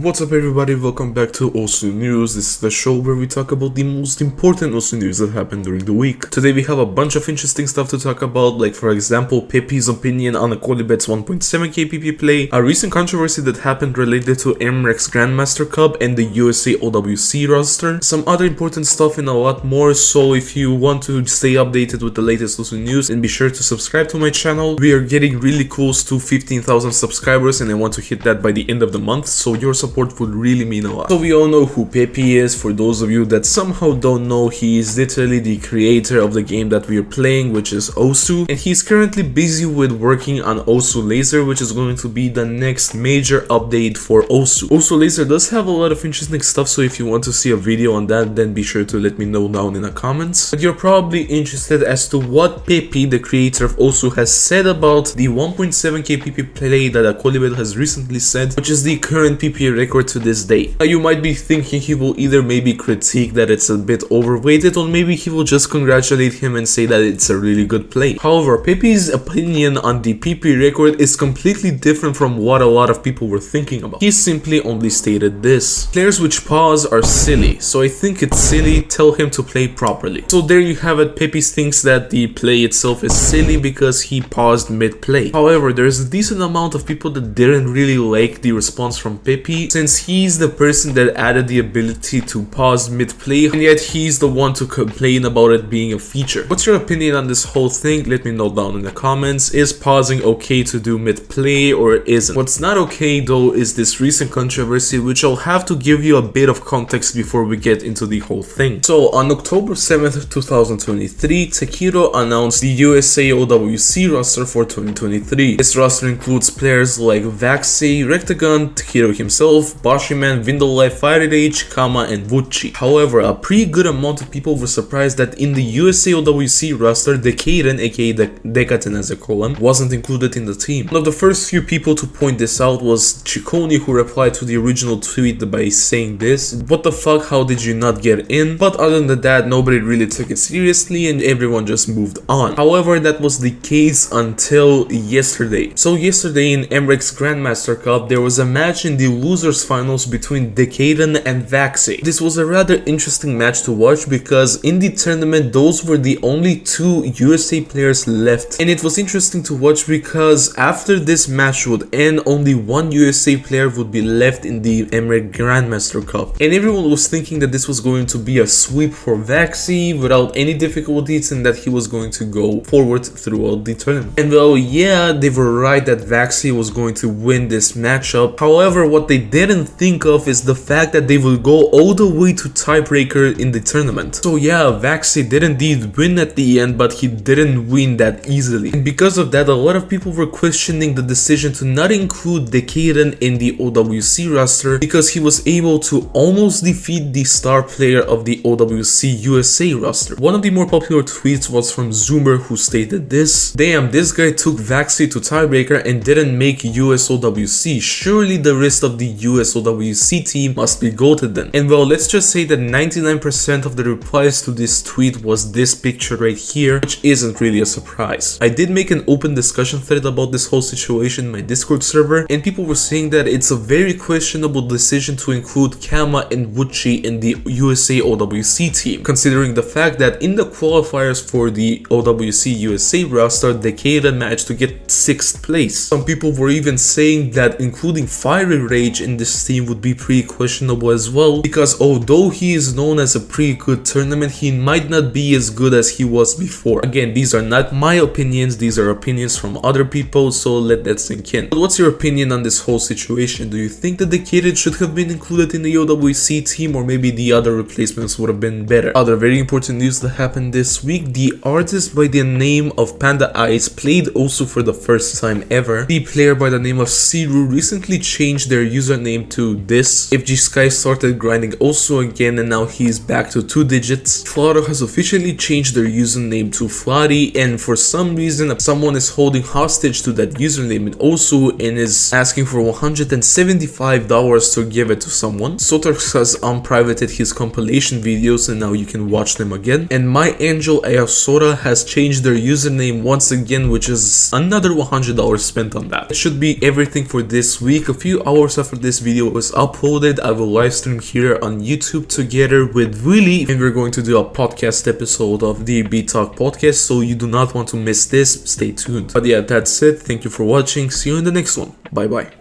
What's up everybody, welcome back to OWC News. This is the show where we talk about the most important OWC news that happened during the week. Today we have a bunch of interesting stuff to talk about, like for example Peppy's opinion on Akolibeds 1.7k PP play, a recent controversy that happened related to MREX Grandmaster Cup and the USA OWC roster, some other important stuff and a lot more. So if you want to stay updated with the latest OWC news, then be sure to subscribe to my channel. We are getting really close to 15,000 subscribers and I want to hit that by the end of the month, so your support would really mean a lot. So we all know who Peppy is. For those of you that somehow don't know, he is literally the creator of the game that we are playing, which is OWC, and he's currently busy with working on OWC Laser, which is going to be the next major update for OWC. OWC Laser does have a lot of interesting stuff, so if you want to see a video on that, then be sure to let me know down in the comments. But you're probably interested as to what Peppy, the creator of OWC, has said about the 1.7k PP play that Akolibeds has recently said, which is the current PP record to this day. Now you might be thinking he will either maybe critique that it's a bit overweighted, or maybe he will just congratulate him and say that it's a really good play. However, Peppy's opinion on the PP record is completely different from what a lot of people were thinking about. He simply only stated this: players which pause are silly, so I think it's silly, tell him to play properly. So there you have it. Peppy thinks that the play itself is silly because he paused mid-play. However, there's a decent amount of people that didn't really like the response from Peppy, since he's the person that added the ability to pause mid-play, and yet he's the one to complain about it being a feature. What's your opinion on this whole thing? Let me know down in the comments. Is pausing okay to do mid-play or isn't? What's not okay though is this recent controversy, which I'll have to give you a bit of context before we get into the whole thing. So on October 7th, 2023, Decaten announced the USA OWC roster for 2023. This roster includes players like Vaxi, Rectagon, Decaten himself, Bashiman, Vindalai, Fire Rage, Kama, and Vucci. However, a pretty good amount of people were surprised that in the USA OWC roster, Decaten, aka Decaten as I call him, wasn't included in the team. One of the first few people to point this out was Chikoni, who replied to the original tweet by saying this: "What the fuck, how did you not get in?" But other than that, nobody really took it seriously and everyone just moved on. However, that was the case until yesterday. So yesterday in MREX Grandmaster Cup, there was a match in the losers finals between Decaten and Vaxi. This was a rather interesting match to watch because in the tournament those were the only two USA players left, and it was interesting to watch because after this match would end, only one USA player would be left in the MREX Grandmaster Cup, and everyone was thinking that this was going to be a sweep for Vaxi without any difficulties and that he was going to go forward throughout the tournament. And well, yeah, they were right that Vaxi was going to win this matchup. However, what they didn't think of is the fact that they will go all the way to tiebreaker in the tournament. So yeah, Vaxi did indeed win at the end, but he didn't win that easily. And because of that, a lot of people were questioning the decision to not include Decaten in the OWC roster because he was able to almost defeat the star player of the OWC USA roster. One of the more popular tweets was from Zoomer, who stated this: "Damn, this guy took Vaxi to tiebreaker and didn't make US OWC. Surely the rest of the US OWC team must be goated then." And well, let's just say that 99% of the replies to this tweet was this picture right here, which isn't really a surprise. I did make an open discussion thread about this whole situation in my Discord server, and people were saying that it's a very questionable decision to include Kama and Vucci in the USA OWC team, considering the fact that in the qualifiers for the OWC USA roster, Decaten managed to get 6th place. Some people were even saying that including Fire Rage in this team would be pretty questionable as well, because although he is known as a pretty good tournament, he might not be as good as he was before. Again, these are not my opinions, these are opinions from other people, so let that sink in. But what's your opinion on this whole situation? Do you think that Decaten should have been included in the OWC team, or maybe the other replacements would have been better? Other very important news that happened this week: the artist by the name of Panda Eyes played also for the first time ever. The player by the name of Siru recently changed their username to this. FGSky started grinding also again, and now he's back to 2 digits. Floro has officially changed their username to Flari, and for some reason someone is holding hostage to that username and also and is asking for $175 to give it to someone. Sotarks has unprivated his compilation videos and now you can watch them again. And my angel aosora has changed their username once again, which is another $100 spent on that. It should be everything for this week. A few hours after this this video is uploaded, I will live stream here on YouTube together with Willy, and we're going to do a podcast episode of the B Talk podcast, so you do not want to miss this. Stay tuned. But yeah, that's it. Thank you for watching. See you in the next one. Bye bye.